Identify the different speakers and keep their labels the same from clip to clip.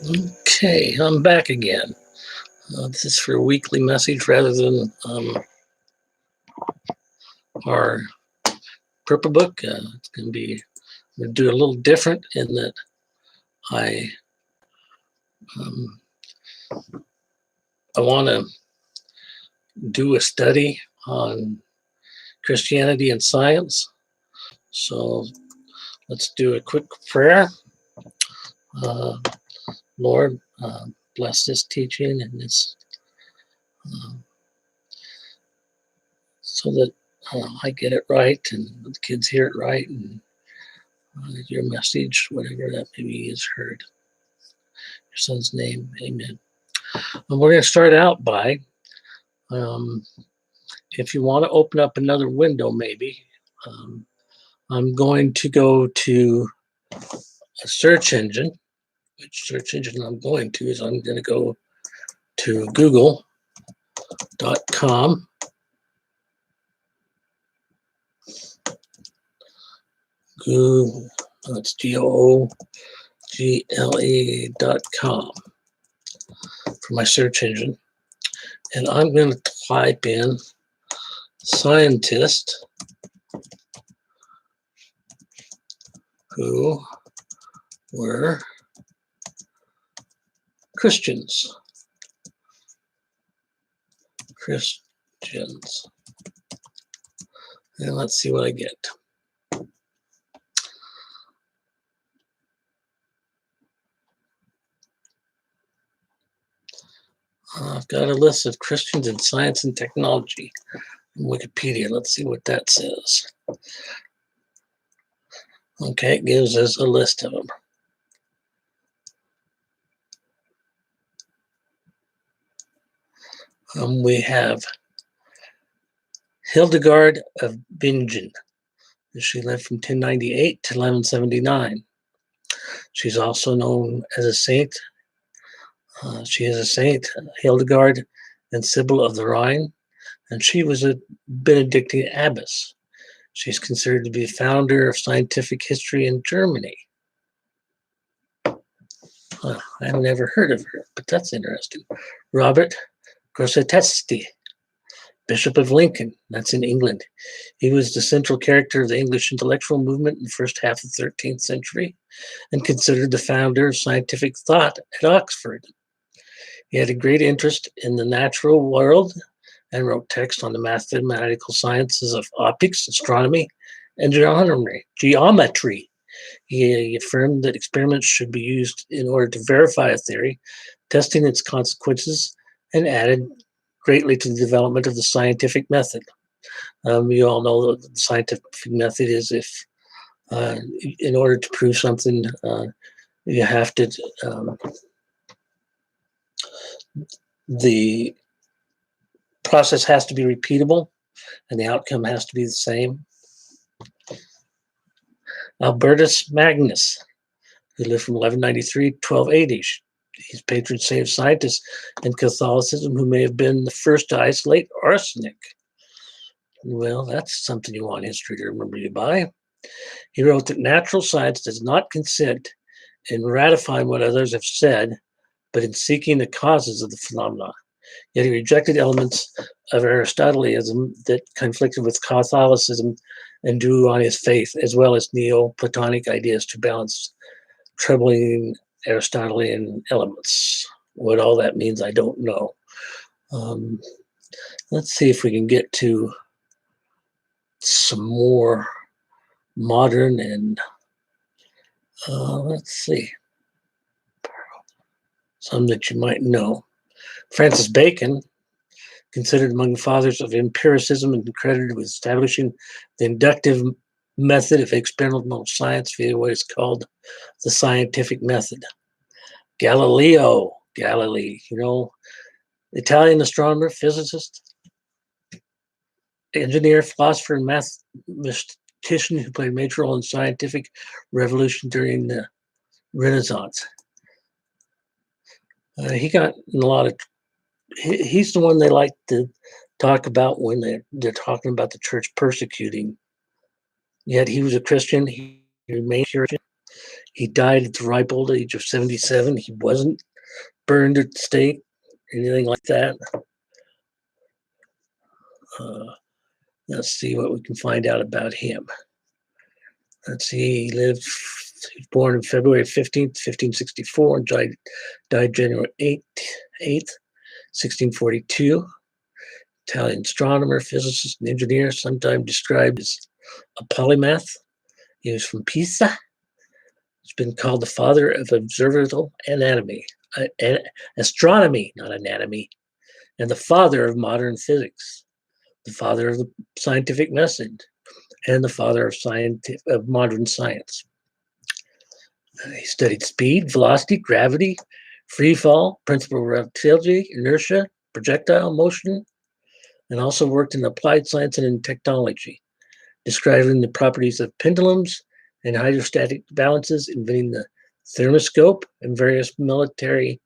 Speaker 1: Okay, I'm back again. This is for a weekly message rather than our purple book. It's going to do a little different in that I um, I want to do a study on Christianity and science. So let's do a quick prayer. Uh, Lord, bless this teaching and this uh, so that I get it right and the kids hear it right and your message, whatever that may be, is heard. Your son's name, amen. And we're going to start out by, if you want to open up another window, maybe, I'm going to go to a search engine. Which search engine I'm going to is I'm going to go to google.com. Google, that's google.com for my search engine. And I'm going to type in scientist who were Christians. And let's see what I get. I've got a list of Christians in science and technology in Wikipedia. Let's see what that says. Okay, it gives us a list of them. We have Hildegard of Bingen. She lived from 1098 to 1179. She's also known as a saint. She is a saint, Hildegard and Sybil of the Rhine, and she was a Benedictine abbess. She's considered to be the founder of scientific history in Germany. I've never heard of her, but that's interesting. Robert Grosseteste, Bishop of Lincoln, that's in England. He was the central character of the English intellectual movement in the first half of the 13th century and considered the founder of scientific thought at Oxford. He had a great interest in the natural world and wrote texts on the mathematical sciences of optics, astronomy, and geometry. He affirmed that experiments should be used in order to verify a theory, testing its consequences, and added greatly to the development of the scientific method. You all know that the scientific method is if, in order to prove something, you have to, the process has to be repeatable and the outcome has to be the same. Albertus Magnus, who lived from 1193 to 1280. He's patron saint of scientists and Catholicism who may have been the first to isolate arsenic. Well, that's something you want history to remember you by. He wrote that natural science does not consist in ratifying what others have said, but in seeking the causes of the phenomena. Yet he rejected elements of Aristotelianism that conflicted with Catholicism and drew on his faith, as well as Neoplatonic ideas to balance troubling Aristotelian elements. What all that means, I don't know. Let's see if we can get to some more modern and let's see, some that you might know. Francis Bacon, considered among the fathers of empiricism and credited with establishing the inductive method of experimental science via what is called the scientific method. Galileo Galilei, Italian astronomer, physicist, engineer, philosopher, and mathematician who played a major role in scientific revolution during the Renaissance. He got in a lot of. He's the one they like to talk about when they're talking about the church persecuting. Yet he was a Christian. He remained Christian. He died at the ripe old age of 77. He wasn't burned at the stake, anything like that. Let's see what we can find out about him. Let's see, he was born on February 15th, 1564, and died January 8th, 1642. Italian astronomer, physicist, and engineer, sometimes described as a polymath. He was from Pisa. He's been called the father of observable astronomy, not anatomy, and the father of modern physics, the father of the scientific method, and the father of modern science. He studied speed, velocity, gravity, free fall, principle of relativity, inertia, projectile motion, and also worked in applied science and in technology, describing the properties of pendulums and hydrostatic balances, inventing the thermoscope and various military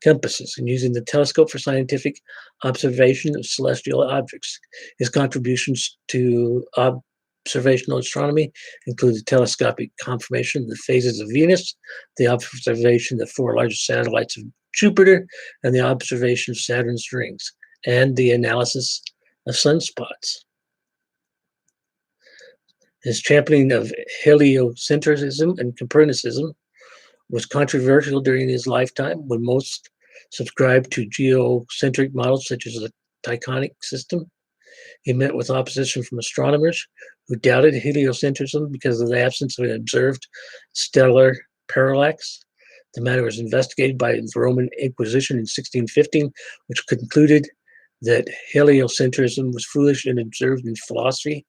Speaker 1: compasses, and using the telescope for scientific observation of celestial objects. His contributions to observational astronomy include the telescopic confirmation of the phases of Venus, the observation of the 4 largest satellites of Jupiter, and the observation of Saturn's rings, and the analysis of sunspots. His championing of heliocentrism and Copernicism was controversial during his lifetime, when most subscribed to geocentric models such as the Tychonic system. He met with opposition from astronomers who doubted heliocentrism because of the absence of an observed stellar parallax. The matter was investigated by the Roman Inquisition in 1615, which concluded that heliocentrism was foolish and observed in philosophy,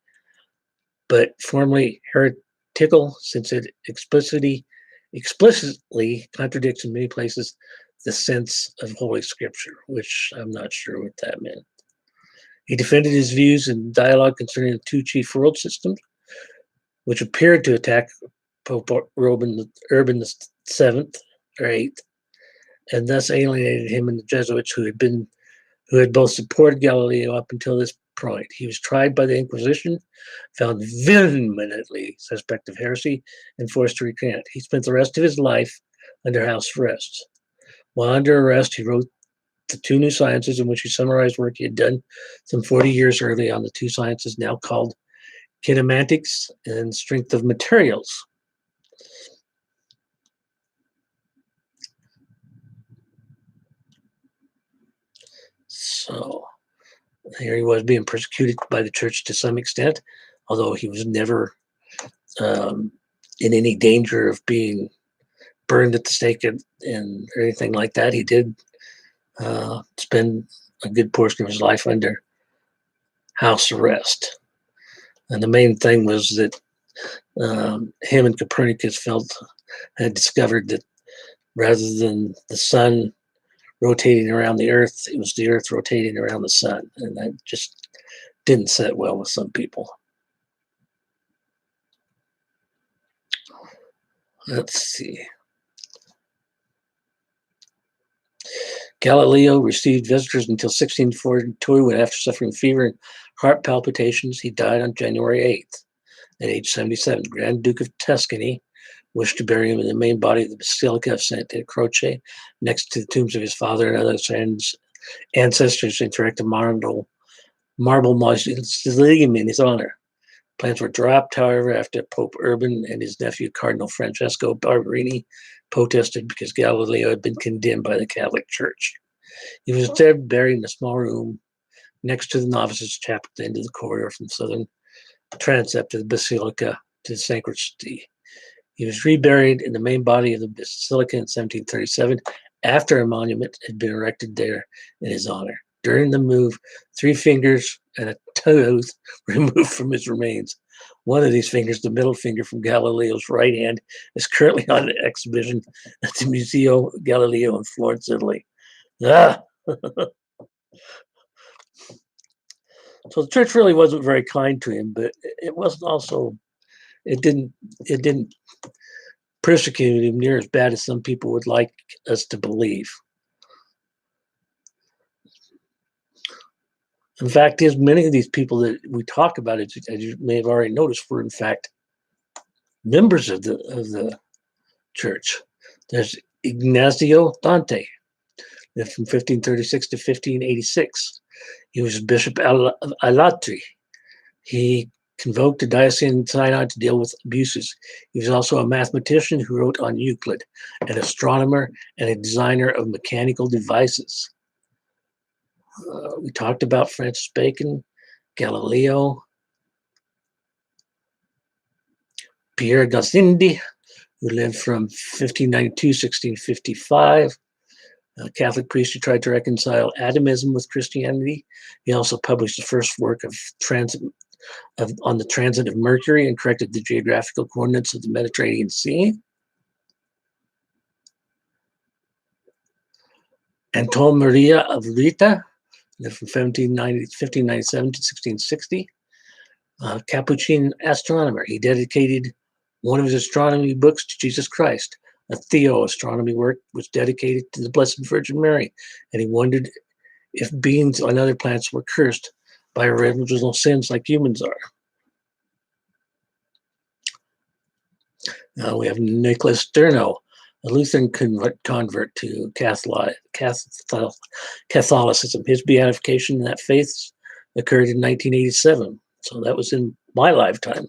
Speaker 1: but formally heretical, since it explicitly contradicts in many places the sense of Holy Scripture, which I'm not sure what that meant. He defended his views in dialogue concerning the 2 chief world systems, which appeared to attack Pope Urban VII or VIII, and thus alienated him and the Jesuits, who had both supported Galileo up until this point. He was tried by the Inquisition, found vehemently suspect of heresy, and forced to recant. He spent the rest of his life under house arrest. While under arrest, he wrote the 2 New Sciences, in which he summarized work he had done some 40 years early on the 2 sciences now called kinematics and strength of materials. So here he was being persecuted by the church to some extent, although he was never in any danger of being burned at the stake and or anything like that. He did spend a good portion of his life under house arrest. And the main thing was that him and Copernicus had discovered that rather than the sun rotating around the earth, it was the earth rotating around the sun. And that just didn't sit well with some people. Let's see. Galileo received visitors until 1642, when after suffering fever and heart palpitations, he died on January 8th at age 77. Grand Duke of Tuscany wished to bury him in the main body of the Basilica of Santa Croce, next to the tombs of his father and other ancestors, and erect a marble mausoleum in his honor. Plans were dropped, however, after Pope Urban and his nephew, Cardinal Francesco Barberini, protested because Galileo had been condemned by the Catholic Church. He was instead buried in a small room next to the novices' chapel at the end of the corridor from the southern transept of the Basilica to the sacristy. He was reburied in the main body of the Basilica in 1737, after a monument had been erected there in his honor. During the move, 3 fingers and a tooth removed from his remains. One of these fingers, the middle finger from Galileo's right hand, is currently on exhibition at the Museo Galileo in Florence, Italy. So the church really wasn't very kind to him, but it wasn't also, it didn't persecute him near as bad as some people would like us to believe. In fact, many of these people that we talk about, as you may have already noticed, were in fact members of the church. There's Ignazio Dante, lived from 1536 to 1586. He was Bishop of Alatri. He convoked the diocesan synod to deal with abuses. He was also a mathematician who wrote on Euclid, an astronomer, and a designer of mechanical devices. We talked about Francis Bacon, Galileo, Piero Gassendi, who lived from 1592 to 1655. A Catholic priest who tried to reconcile atomism with Christianity. He also published the first work on the transit of Mercury and corrected the geographical coordinates of the Mediterranean Sea. Anton Maria of Rita, lived from 1597 to 1660. Capuchin astronomer. He dedicated one of his astronomy books to Jesus Christ. A Theo-astronomy work was dedicated to the Blessed Virgin Mary, and he wondered if beings on other planets were cursed by original sins like humans are. We have Nicholas Sterno, a Lutheran convert to Catholicism. His beatification in that faith occurred in 1987, so that was in my lifetime.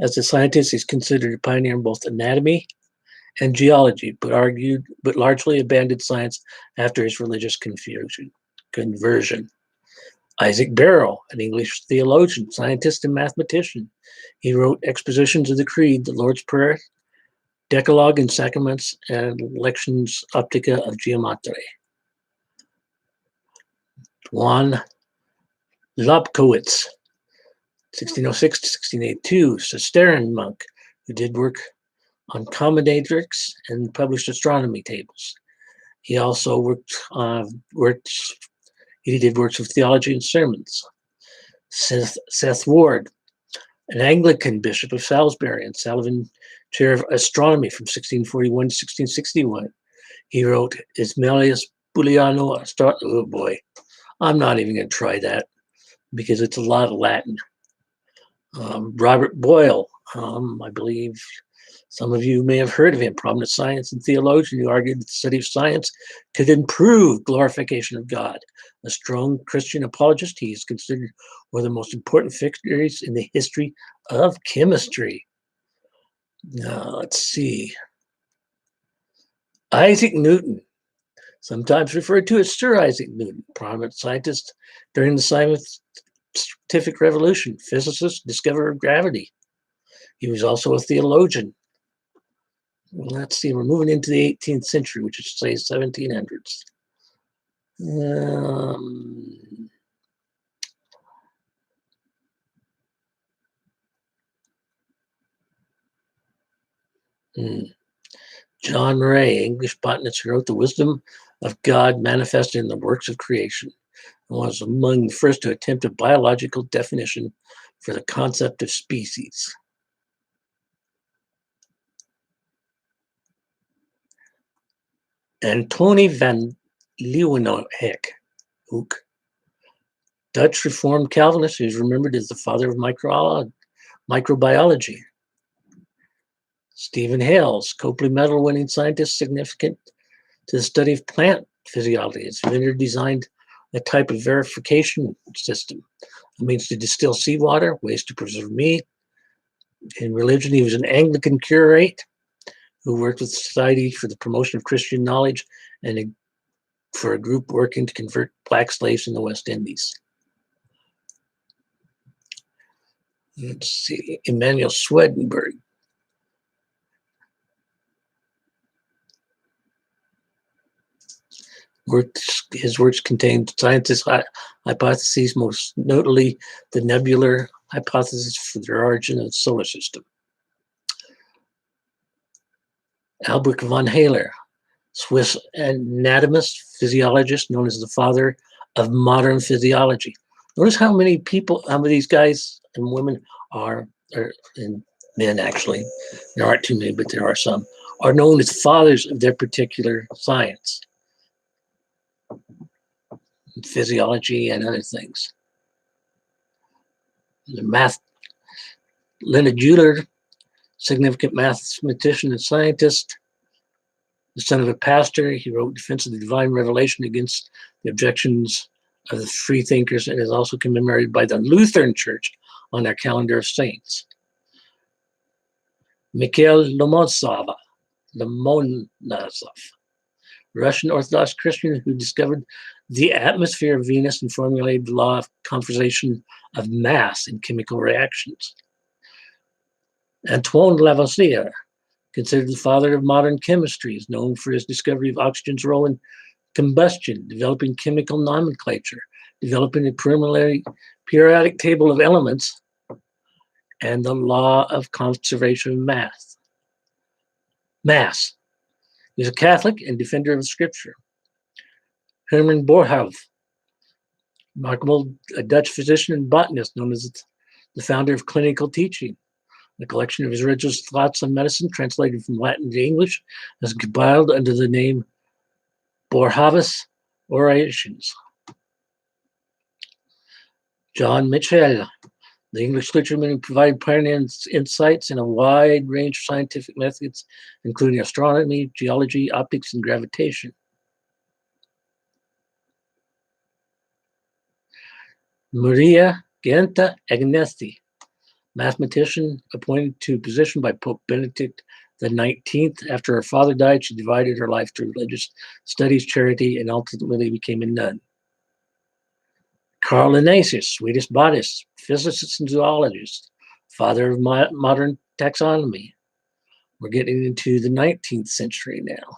Speaker 1: As a scientist, he's considered a pioneer in both anatomy and geology, but largely abandoned science after his religious conversion. Isaac Barrow, an English theologian, scientist, and mathematician. He wrote expositions of the Creed, the Lord's Prayer, Decalogue and Sacraments, and Lections Optica of Geometry. Juan Lobkowitz, 1606 to 1682, Cistercian monk who did work on combinatorics and published astronomy tables. He also he did works of theology and sermons. Seth Ward, an Anglican bishop of Salisbury and Sullivan Chair of Astronomy from 1641 to 1661. He wrote Ismaelius Bulliano. Oh boy, I'm not even going to try that because it's a lot of Latin. Robert Boyle, I believe some of you may have heard of him, prominent science and theologian who argued that the study of science could improve glorification of God. A strong Christian apologist, he is considered one of the most important figures in the history of chemistry. Now, let's see. Isaac Newton, sometimes referred to as Sir Isaac Newton, prominent scientist during the scientific revolution, physicist, discoverer of gravity. He was also a theologian. Let's see, we're moving into the 18th century, which is, say, 1700s. John Ray, English botanist who wrote The Wisdom of God Manifested in the Works of Creation, and was among the first to attempt a biological definition for the concept of species. Antony van Leeuwenhoek, Dutch Reformed Calvinist who is remembered as the father of microbiology. Stephen Hales, Copley Medal-winning scientist significant to the study of plant physiology. His inventor designed a type of verification system, a means to distill seawater, ways to preserve meat. In religion, he was an Anglican curate who worked with the Society for the Promotion of Christian Knowledge and for a group working to convert black slaves in the West Indies. Let's see, Emanuel Swedenborg. His works contained scientific hypotheses, most notably the nebular hypothesis for the origin of the solar system. Albrecht von Haller, Swiss anatomist, physiologist, known as the father of modern physiology. Notice how many people, how many of these guys and women and men actually, there aren't too many, but there are some, are known as fathers of their particular science, physiology and other things. Leonard Euler, significant mathematician and scientist, The son of a pastor, he wrote Defense of the Divine Revelation against the objections of the freethinkers, and is also commemorated by the Lutheran Church on their calendar of saints. Mikhail Lomonosov, Russian Orthodox Christian who discovered the atmosphere of Venus and formulated the law of conservation of mass in chemical reactions. Antoine Lavoisier, considered the father of modern chemistry, is known for his discovery of oxygen's role in combustion, developing chemical nomenclature, developing a preliminary periodic table of elements, and the law of conservation of mass. He's a Catholic and defender of Scripture. Herman Boerhaave, remarkable Dutch physician and botanist, known as the founder of clinical teaching. The collection of his original thoughts on medicine, translated from Latin to English, is compiled under the name Boerhaave's Orations. John Michell, the English literature who provided pioneering insights in a wide range of scientific methods, including astronomy, geology, optics, and gravitation. Maria Genta Agnesti, mathematician appointed to position by Pope Benedict XIX. After her father died, she divided her life to religious studies, charity, and ultimately became a nun. Carl Linnaeus, Swedish botanist, physicist and zoologist, father of modern taxonomy. We're getting into the 19th century now.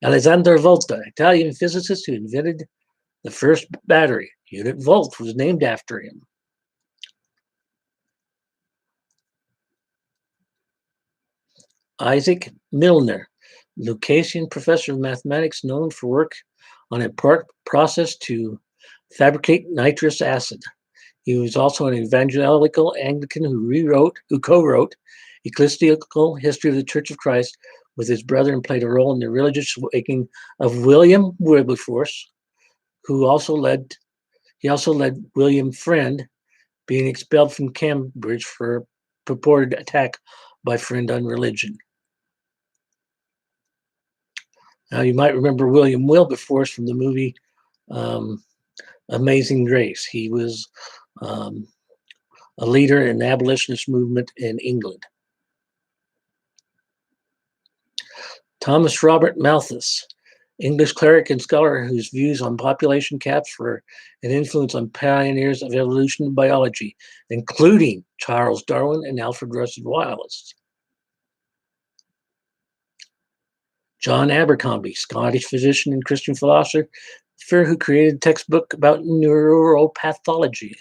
Speaker 1: Alessandro Volta, Italian physicist who invented the first battery. Unit volt was named after him. Isaac Milner, Lucasian professor of mathematics known for work on a process to fabricate nitrous acid. He was also an evangelical Anglican who co-wrote Ecclesiastical History of the Church of Christ with his brother and played a role in the religious awakening of William Wilberforce, who also led William Friend being expelled from Cambridge for a purported attack by Friend on religion. Now, you might remember William Wilberforce from the movie Amazing Grace. He was a leader in the abolitionist movement in England. Thomas Robert Malthus, English cleric and scholar whose views on population caps were an influence on pioneers of evolution and biology, including Charles Darwin and Alfred Russel Wallace. John Abercrombie, Scottish physician and Christian philosopher who created a textbook about neuropathology.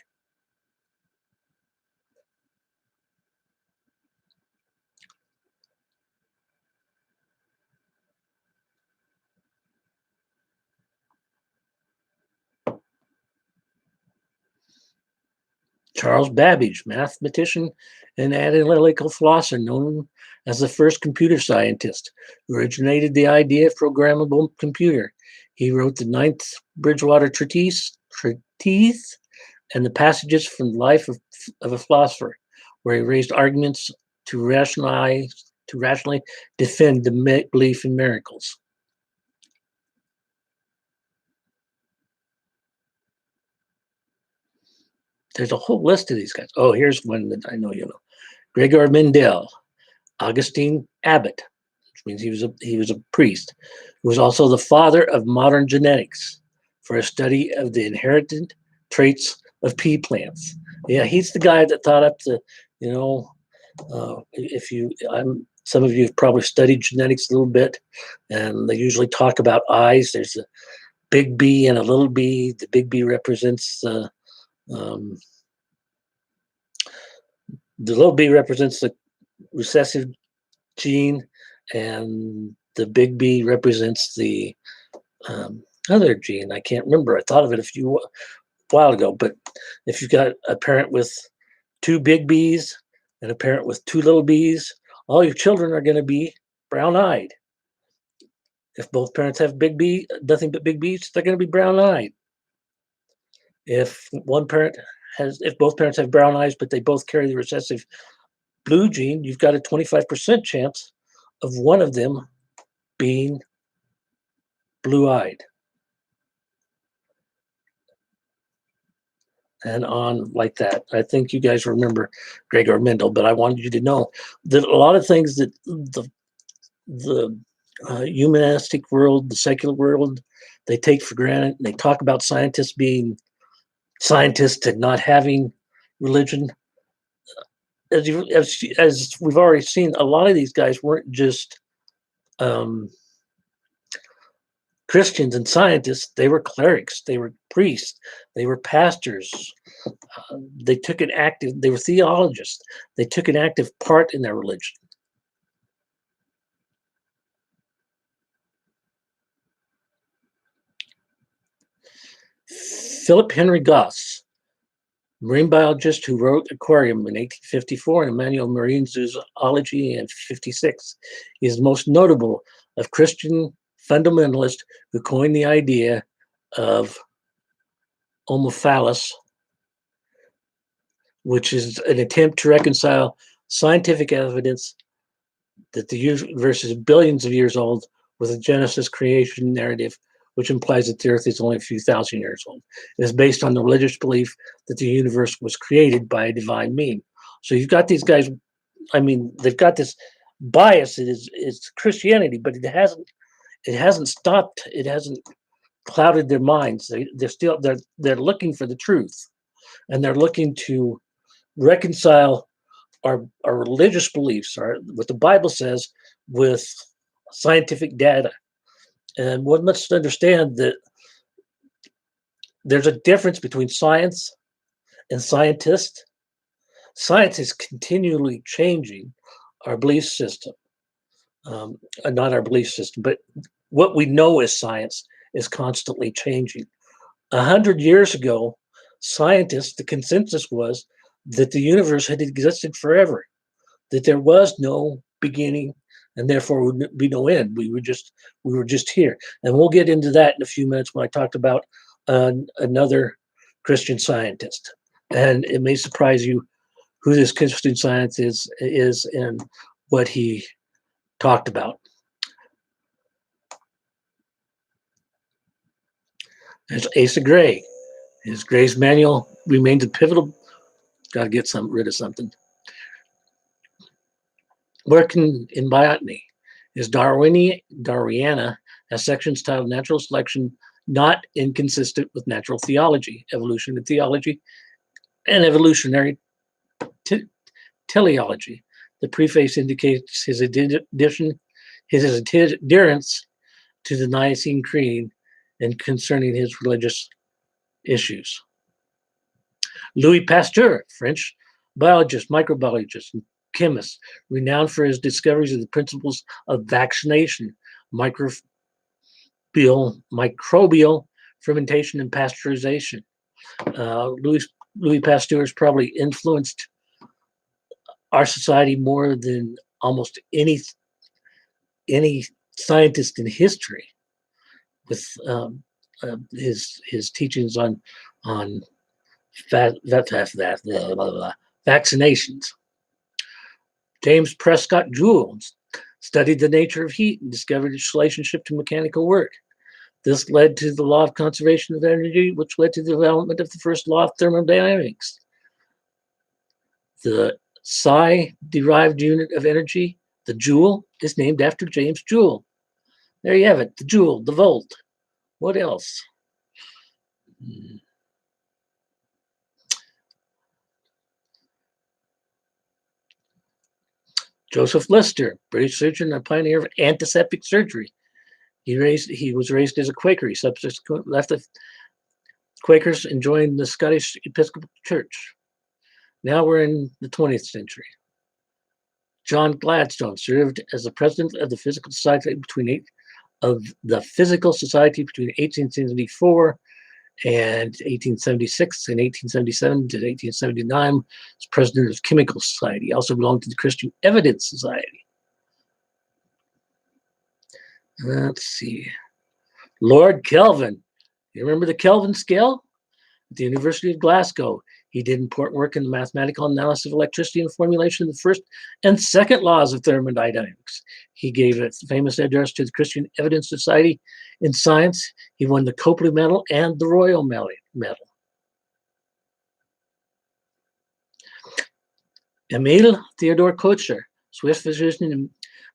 Speaker 1: Charles Babbage, mathematician and analytical philosopher known as the first computer scientist, who originated the idea of programmable computer. He wrote the Ninth Bridgewater Treatise and the passages from the life of a philosopher, where he raised arguments to rationally defend the belief in miracles. There's a whole list of these guys. Oh, here's one that I know you know. Gregor Mendel, Augustine Abbott, which means he was a priest, who was also the father of modern genetics for a study of the inherited traits of pea plants. Yeah, he's the guy that thought up the, some of you have probably studied genetics a little bit, and they usually talk about eyes. There's a big B and a little b. The big B represents the little b represents the recessive gene, and the big B represents the other gene. I can't remember. I thought of it a while ago, but if you've got a parent with two big B's and a parent with two little b's, all your children are going to be brown-eyed. If both parents have nothing but big B's, they're going to be brown-eyed. If both parents have brown eyes, but they both carry the recessive blue gene, you've got a 25% chance of one of them being blue-eyed, and on like that. I think you guys remember Gregor Mendel, but I wanted you to know that a lot of things that the humanistic world, the secular world, they take for granted. They talk about scientists being scientists and not having religion. As we've already seen, a lot of these guys weren't just Christians and scientists. They were clerics, they were priests, they were pastors. They took an active, they were theologists. They took an active part in their religion. Philip Henry Goss, marine biologist who wrote Aquarium in 1854 and Emmanuel Marine Zoology in 56. He is most notable of Christian fundamentalists who coined the idea of Omophallus, which is an attempt to reconcile scientific evidence that the universe is billions of years old with a Genesis creation narrative, which implies that the Earth is only a few thousand years old. It is based on the religious belief that the universe was created by a divine being. So you've got these guys, I mean, they've got this bias. It's Christianity, but it hasn't stopped. It hasn't clouded their minds. They're looking for the truth, and they're looking to reconcile our religious beliefs, what the Bible says, with scientific data. And one must understand that there's a difference between science and scientists. Science is continually changing our belief system, not our belief system, but what we know as science is constantly changing. 100 years ago, scientists, the consensus was that the universe had existed forever, that there was no beginning and therefore would be no end. We were just here. And we'll get into that in a few minutes when I talked about another Christian scientist. And it may surprise you who this Christian scientist is and what he talked about. There's Asa Gray. His Gray's manual remains a pivotal. Got to get rid of something. Working in botany. His Darwiniana has sections titled Natural Selection Not Inconsistent with Natural Theology, Evolutionary Theology, and Evolutionary Teleology. The preface indicates his adherence to the Nicene Creed and concerning his religious issues. Louis Pasteur, French biologist, microbiologist, and chemist, renowned for his discoveries of the principles of vaccination, microbial fermentation, and pasteurization. Louis Pasteur has probably influenced our society more than almost any scientist in history, with his teachings on vaccinations. James Prescott Joule studied the nature of heat and discovered its relationship to mechanical work. This led to the law of conservation of energy, which led to the development of the first law of thermodynamics. The psi-derived unit of energy, the joule, is named after James Joule. There you have it, the joule, the volt. What else? Joseph Lister, British surgeon and pioneer of antiseptic surgery. He was raised as a Quaker. He subsequently left the Quakers and joined the Scottish Episcopal Church. Now we're in the 20th century. John Gladstone served as the president of the Physical Society between 1874 and 1876, and 1877 to 1879 was president of the Chemical Society. He also belonged to the Christian Evidence Society. Let's see. Lord Kelvin. You remember the Kelvin scale? At the University of Glasgow, He did important work in the mathematical analysis of electricity and formulation of the first and second laws of thermodynamics. He gave a famous address to the Christian Evidence Society in Science. He won the Copley Medal and the Royal Medal. Emil Theodor Kocher, Swiss physician and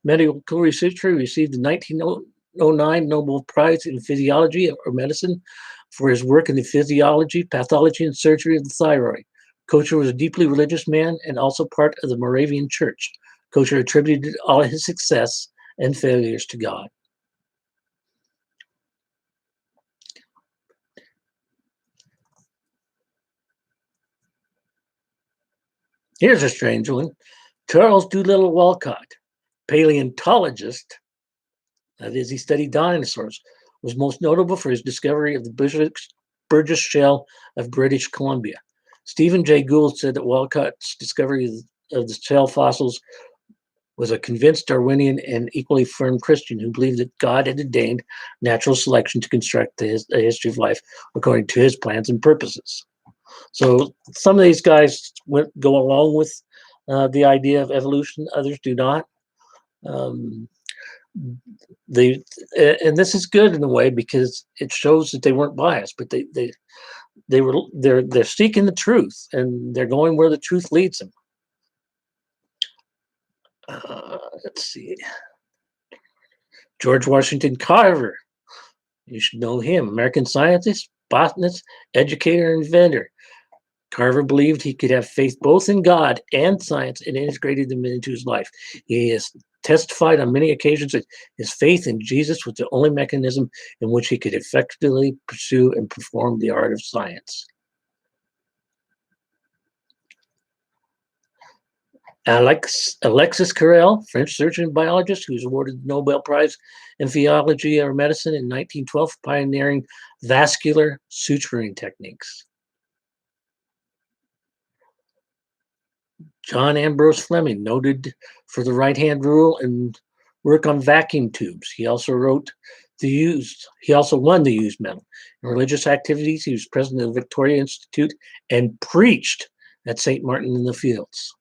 Speaker 1: medical researcher, received the 1909 Nobel Prize in Physiology or Medicine for his work in the physiology, pathology, and surgery of the thyroid. Kocher was a deeply religious man and also part of the Moravian Church. Kocher attributed all his success and failures to God. Here's a strange one. Charles Doolittle Walcott, paleontologist, that is, he studied dinosaurs, was most notable for his discovery of the Burgess Shell of British Columbia. Stephen Jay Gould said that Walcott's discovery of the shell fossils was a convinced Darwinian and equally firm Christian who believed that God had ordained natural selection to construct the history of life according to his plans and purposes. So some of these guys go along with the idea of evolution, others do not. And this is good in a way because it shows that they weren't biased, but they're seeking the truth and they're going where the truth leads them. Let's see. George Washington Carver. You should know him. American scientist, botanist, educator, and inventor. Carver believed he could have faith both in God and science and integrated them into his life. He has testified on many occasions that his faith in Jesus was the only mechanism in which he could effectively pursue and perform the art of science. Alexis Carrel, French surgeon and biologist, who was awarded the Nobel Prize in Physiology or Medicine in 1912 for pioneering vascular suturing techniques. John Ambrose Fleming, noted for the right-hand rule and work on vacuum tubes. He also won the Hughes Medal. In religious activities, he was president of the Victoria Institute and preached at St. Martin in the Fields.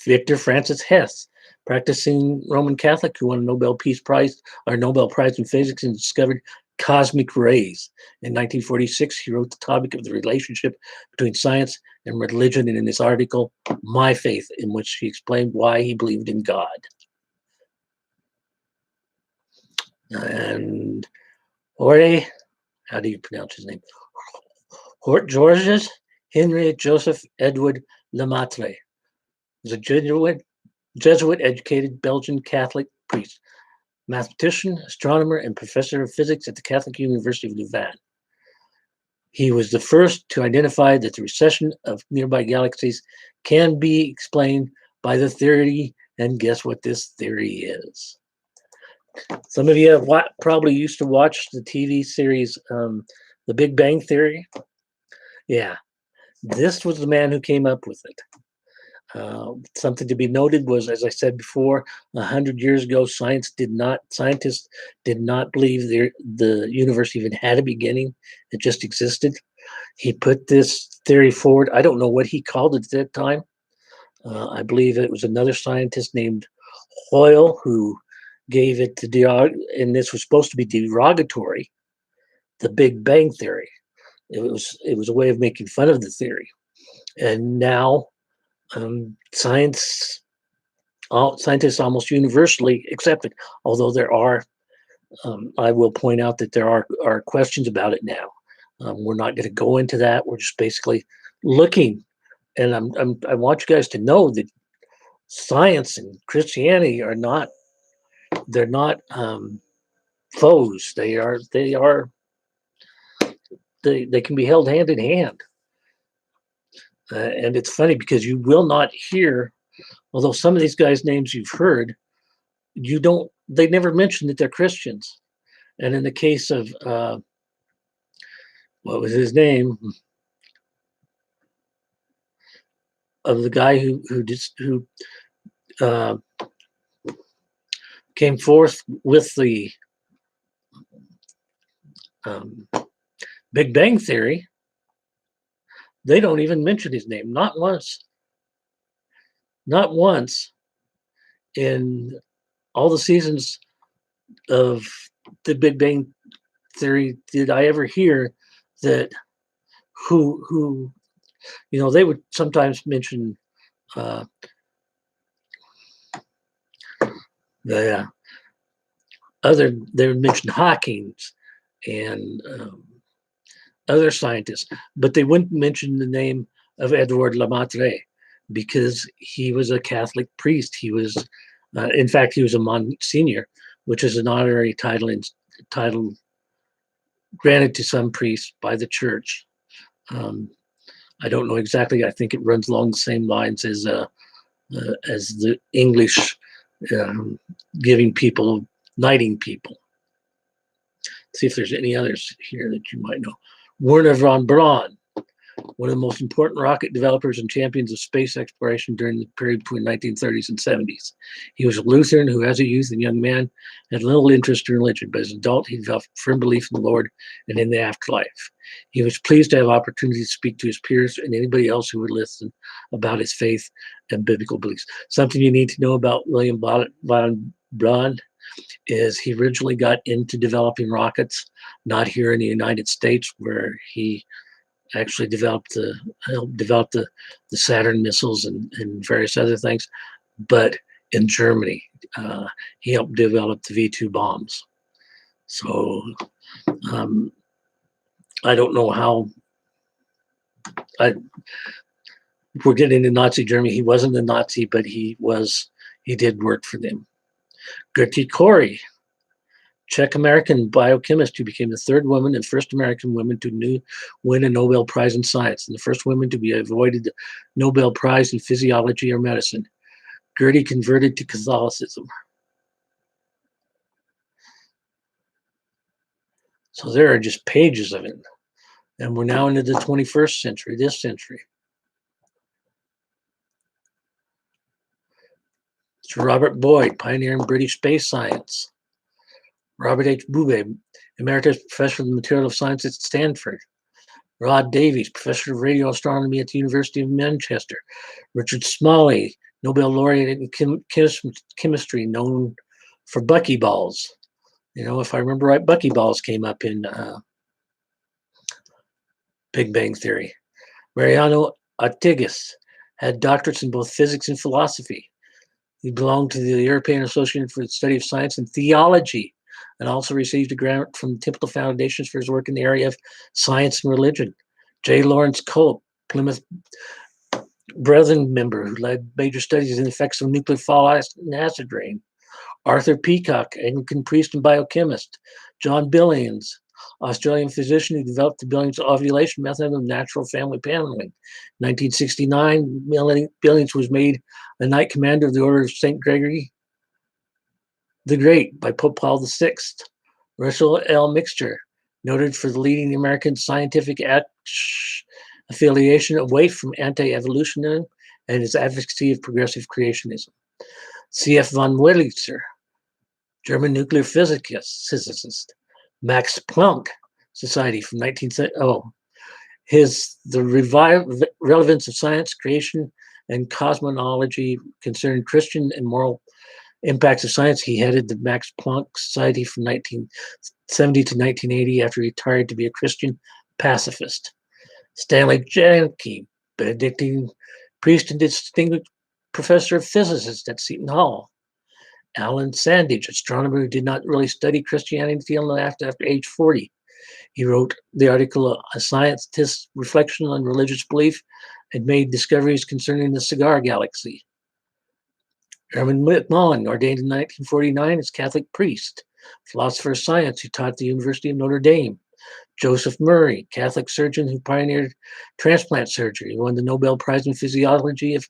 Speaker 1: Victor Francis Hess, practicing Roman Catholic who won a Nobel Peace Prize or Nobel Prize in Physics and discovered cosmic rays. In 1946, he wrote the topic of the relationship between science and religion in his article, My Faith, in which he explained why he believed in God. And Jorge, how do you pronounce his name? Georges Henry Joseph Edward Lemaitre was a Jesuit-educated Belgian Catholic priest, mathematician, astronomer, and professor of physics at the Catholic University of Louvain. He was the first to identify that the recession of nearby galaxies can be explained by the theory, and guess what this theory is? Some of you have probably used to watch the TV series The Big Bang Theory. Yeah, this was the man who came up with it. Something to be noted was, as I said before, 100 years ago, scientists did not believe the universe even had a beginning. It just existed. He put this theory forward. I don't know what he called it at that time. I believe it was another scientist named Hoyle who gave it and this was supposed to be derogatory, the Big Bang Theory. It was a way of making fun of the theory. And now scientists almost universally accept it, although there are, I will point out that there are questions about it now. We're not going to go into that. We're just basically looking, and I want you guys to know that science and Christianity are not, they're not foes. They can be held hand in hand. And it's funny because you will not hear, although some of these guys' names you've heard, they never mention that they're Christians. And in the case of, what was his name? Of the guy who uh, came forth with the um, Big Bang Theory. They don't even mention his name, not once. Not once in all the seasons of the Big Bang Theory did I ever hear that who they would sometimes mention uh, the they would mention Hawking's and other scientists, but they wouldn't mention the name of Edward Lemaitre because he was a Catholic priest. He was, in fact, he was a Monsignor, which is an honorary title granted to some priests by the church. I don't know exactly. I think it runs along the same lines as the English giving people, knighting people. Let's see if there's any others here that you might know. Wernher von Braun, one of the most important rocket developers and champions of space exploration during the period between 1930s and 70s. He was a Lutheran who, as a youth and young man, had little interest in religion, but as an adult, he developed firm belief in the Lord and in the afterlife. He was pleased to have opportunity to speak to his peers and anybody else who would listen about his faith and biblical beliefs. Something you need to know about William von Braun is he originally got into developing rockets, not here in the United States, where he actually helped develop the Saturn missiles and various other things, but in Germany. He helped develop the V2 bombs. So I don't know how we're getting into Nazi Germany. He wasn't a Nazi, but he did work for them. Gertie Cori, Czech-American biochemist who became the third woman and first American woman to win a Nobel Prize in Science and the first woman to be awarded the Nobel Prize in Physiology or Medicine. Gertie converted to Catholicism. So there are just pages of it. And we're now into the 21st century, this century. It's Robert Boyd, pioneer in British space science. Robert H. Boobay, emeritus professor of the material of science at Stanford. Rod Davies, professor of radio astronomy at the University of Manchester. Richard Smalley, Nobel laureate in chemistry, known for buckyballs. If I remember right, buckyballs came up in Big Bang Theory. Mariano Artigas had doctorates in both physics and philosophy. He belonged to the European Association for the Study of Science and Theology, and also received a grant from the Temple Foundations for his work in the area of science and religion. J. Lawrence Culp, Plymouth Brethren member who led major studies in the effects of nuclear fallout and acid rain. Arthur Peacock, Anglican priest and biochemist. John Billings, Australian physician who developed the Billings ovulation method of natural family planning. 1969, Billings was made a Knight Commander of the Order of St. Gregory the Great by Pope Paul VI. Russell L. Mixter, noted for the leading American scientific affiliation away from anti-evolutionism and his advocacy of progressive creationism. C.F. von Wurlitzer, German nuclear physicist. Max Planck Society from 1970. The relevance of science, creation, and cosmology concerning Christian and moral impacts of science. He headed the Max Planck Society from 1970 to 1980 after he retired to be a Christian pacifist. Stanley Janke, Benedictine priest and distinguished professor of physics at Seton Hall. Alan Sandage, astronomer who did not really study Christianity until after age 40. He wrote the article, A Scientist's Reflection on Religious Belief, and made discoveries concerning the cigar galaxy. Herman McMullen, ordained in 1949 as Catholic priest, philosopher of science who taught at the University of Notre Dame. Joseph Murray, Catholic surgeon who pioneered transplant surgery, won the Nobel Prize in Physiology in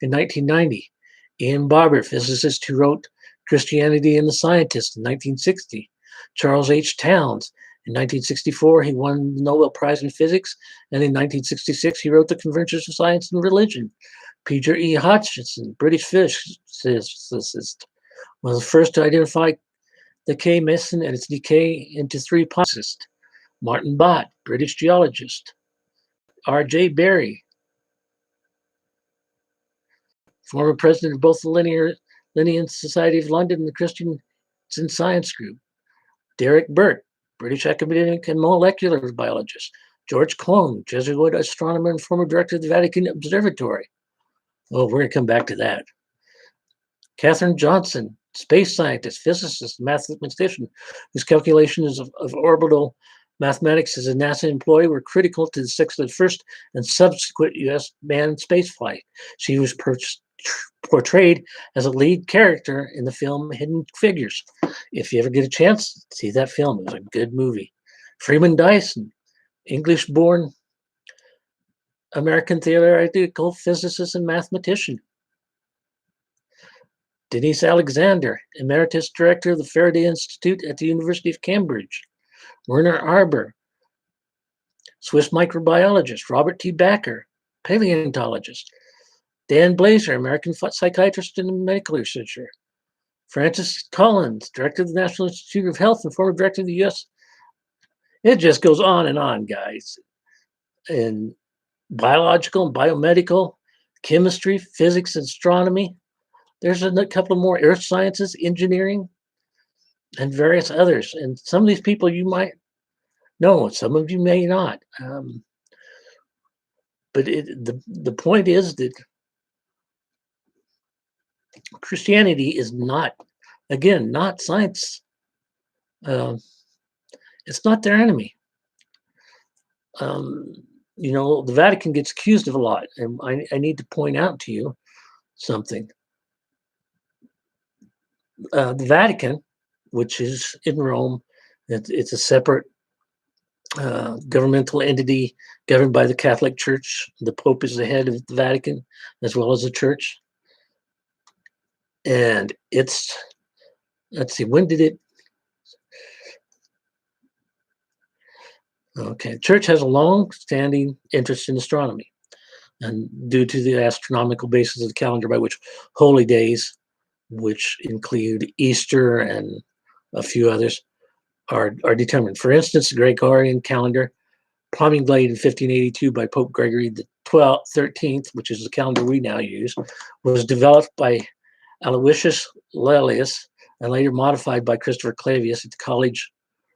Speaker 1: 1990. Ian Barber, physicist who wrote Christianity and the Scientist in 1960. Charles H. Towns, In 1964, he won the Nobel Prize in Physics, and in 1966, he wrote The Convergence of Science and Religion. Peter E. Hodgson, British physicist, was the first to identify the K meson and its decay into three processes. Martin Bott, British geologist. R.J. Berry, former president of both the Linnean Society of London and the Christian Science Group. Derek Burt, British academic and molecular biologist. George Sloan, Jesuit astronomer and former director of the Vatican Observatory. Well, we're going to come back to that. Katherine Johnson, space scientist, physicist, mathematician, whose calculations of orbital mathematics as a NASA employee were critical to the success of the first and subsequent U.S. manned spaceflight. She was portrayed as a lead character in the film Hidden Figures. If you ever get a chance, see that film. It was a good movie. Freeman Dyson, English-born American theoretical physicist and mathematician. Denise Alexander, Emeritus Director of the Faraday Institute at the University of Cambridge. Werner Arber, Swiss microbiologist. Robert T. Backer, paleontologist. Dan Blazer, American psychiatrist and medical researcher. Francis Collins, Director of the National Institute of Health and former Director of the U.S. It just goes on, guys. In biological and biomedical, chemistry, physics, astronomy. There's a couple more earth sciences, engineering, and various others. And some of these people you might know, some of you may not. But the point is that Christianity is not, again, not science. It's not their enemy. The Vatican gets accused of a lot, and I need to point out to you something. The Vatican, which is in Rome, it's a separate governmental entity governed by the Catholic Church. The Pope is the head of the Vatican, as well as the Church. And it's, let's see, when did it? Okay, Church has a long-standing interest in astronomy, and due to the astronomical basis of the calendar by which holy days, which include Easter and a few others, are determined. For instance, the Gregorian calendar, promulgated in 1582 by Pope Gregory the 13th, which is the calendar we now use, was developed by Aloysius Lelius and later modified by Christopher Clavius at the College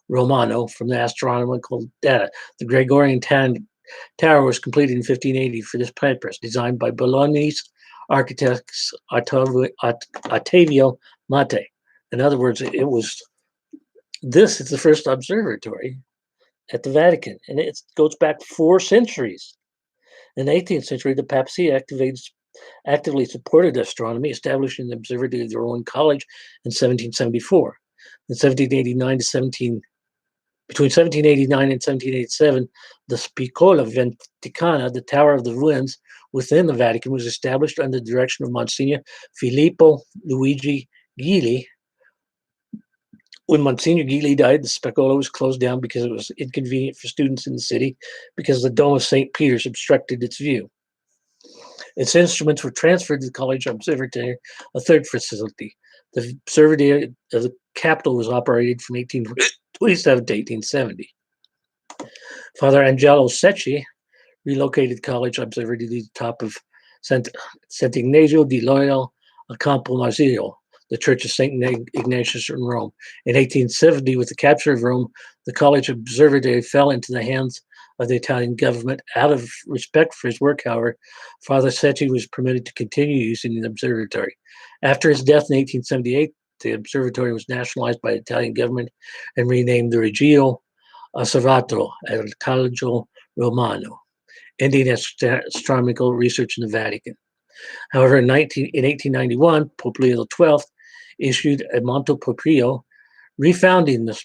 Speaker 1: Romano from the astronomical data. The Gregorian tower was completed in 1580 for this purpose, designed by Bolognese architects Ottavio Mate. In other words, this is the first observatory at the Vatican, and it goes back 4 centuries. In the 18th century, the papacy actively supported astronomy, establishing the Observatory of the Roman College in 1774. In 1789 to between 1789 and 1787, the Spicola Vaticana, the Tower of the Winds within the Vatican, was established under the direction of Monsignor Filippo Luigi Gili. When Monsignor Gili died, the Spicola was closed down because it was inconvenient for students in the city because the Dome of St. Peter's obstructed its view. Its instruments were transferred to the College Observatory, a third facility. The Observatory of the capital was operated from 1827 to 1870. Father Angelo Secchi relocated the College Observatory to the top of Sant'Ignazio di Loyola a Campo Marzio, the Church of St. Ignatius in Rome. In 1870, with the capture of Rome, the College Observatory fell into the hands of the Italian government. Out of respect for his work, however, Father Secchi was permitted to continue using the observatory. After his death in 1878, the observatory was nationalized by the Italian government and renamed the Regio Osservatorio al Collegio Romano, ending astronomical research in the Vatican. However, in 1891, Pope Leo XII issued a Motu Proprio, refounding the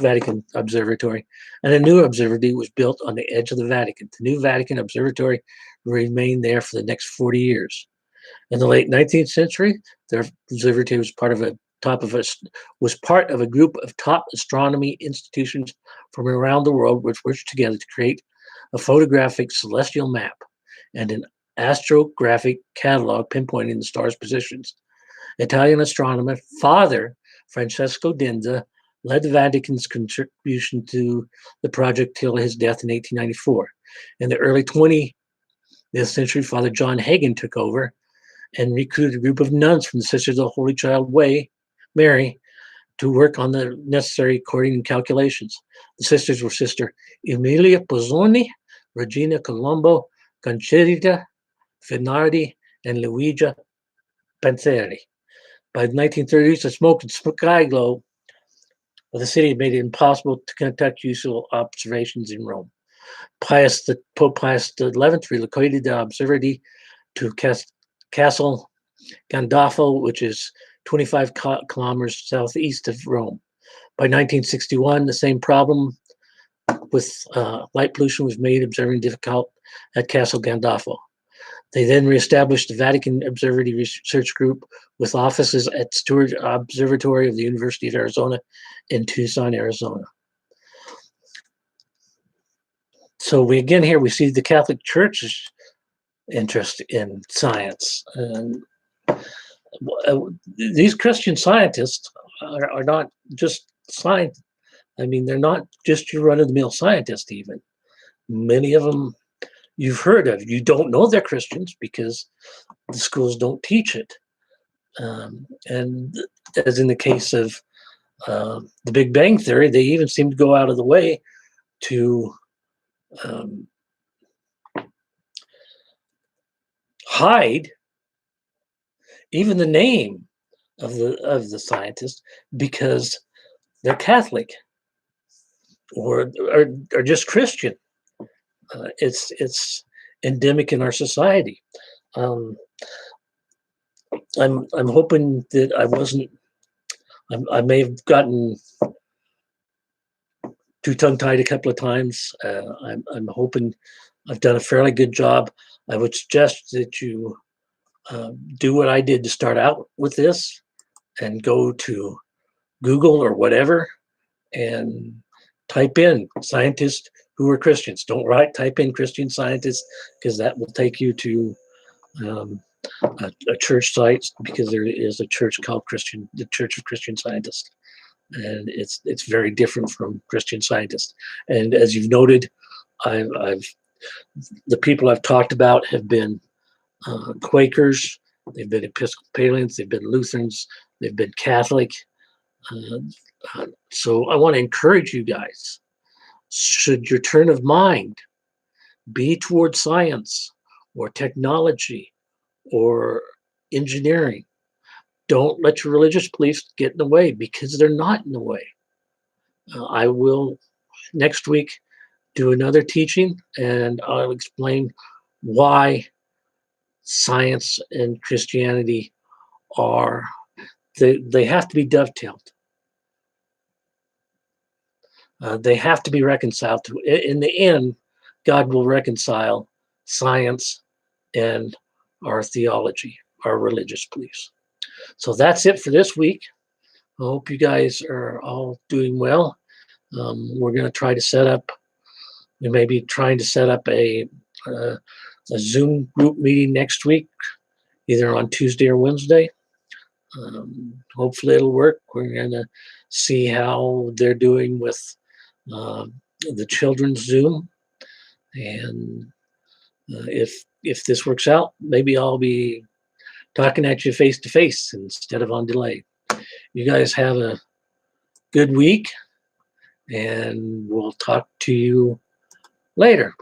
Speaker 1: Vatican Observatory, and a new observatory was built on the edge of the Vatican. The new Vatican Observatory remained there for the next 40 years. In the late 19th century, the observatory was part of a top of us was part of a group of top astronomy institutions from around the world which worked together to create a photographic celestial map and an astrographic catalog pinpointing the stars' positions. Italian astronomer Father Francesco Denza led the Vatican's contribution to the project till his death in 1894. In the early 20th century, Father John Hagen took over and recruited a group of nuns from the Sisters of the Holy Child Way, Mary, to work on the necessary coordinating calculations. The sisters were Sister Emilia Pozzoni, Regina Colombo, Conchita Finardi, and Luigia Panzeri. By the 1930s, the smoke and sky glow of the city made it impossible to conduct useful observations in Rome. Pope Pius XI relocated the observatory to Castle Gandolfo, which is 25 kilometers southeast of Rome. By 1961, the same problem with light pollution was made observing difficult at Castle Gandolfo. They then reestablished the Vatican Observatory Research Group with offices at Stewart Observatory of the University of Arizona in Tucson, Arizona. So we see the Catholic Church's interest in science. And these Christian scientists are not just scientists. I mean, they're not just your run-of-the-mill scientists even. Many of them you've heard of. You don't know they're Christians because the schools don't teach it. And as in the case of the Big Bang Theory, they even seem to go out of the way to hide even the name of the scientist because they're Catholic or just Christian. It's endemic in our society. I'm hoping that I wasn't. I may have gotten too tongue-tied a couple of times. I'm hoping I've done a fairly good job. I would suggest that you do what I did to start out with this and go to Google or whatever and type in scientists who are Christians. Don't type in Christian scientists because that will take you to a church site because there is a church called the Church of Christian Scientists. And it's very different from Christian Scientists. And as you've noted, the people I've talked about have been Quakers, they've been Episcopalians, they've been Lutherans, they've been Catholic. So I want to encourage you guys, should your turn of mind be towards science or technology or engineering, don't let your religious beliefs get in the way because they're not in the way. I will next week do another teaching and I'll explain why science and Christianity they have to be dovetailed. They have to be reconciled to. In the end, God will reconcile science and our theology, our religious beliefs. So that's it for this week. I hope you guys are all doing well. We're going to try to set up, we may be trying to set up a Zoom group meeting next week, either on Tuesday or Wednesday. Hopefully it'll work. We're going to see how they're doing with the children's Zoom. And if this works out, maybe I'll be talking at you face to face instead of on delay. You guys have a good week, and we'll talk to you later.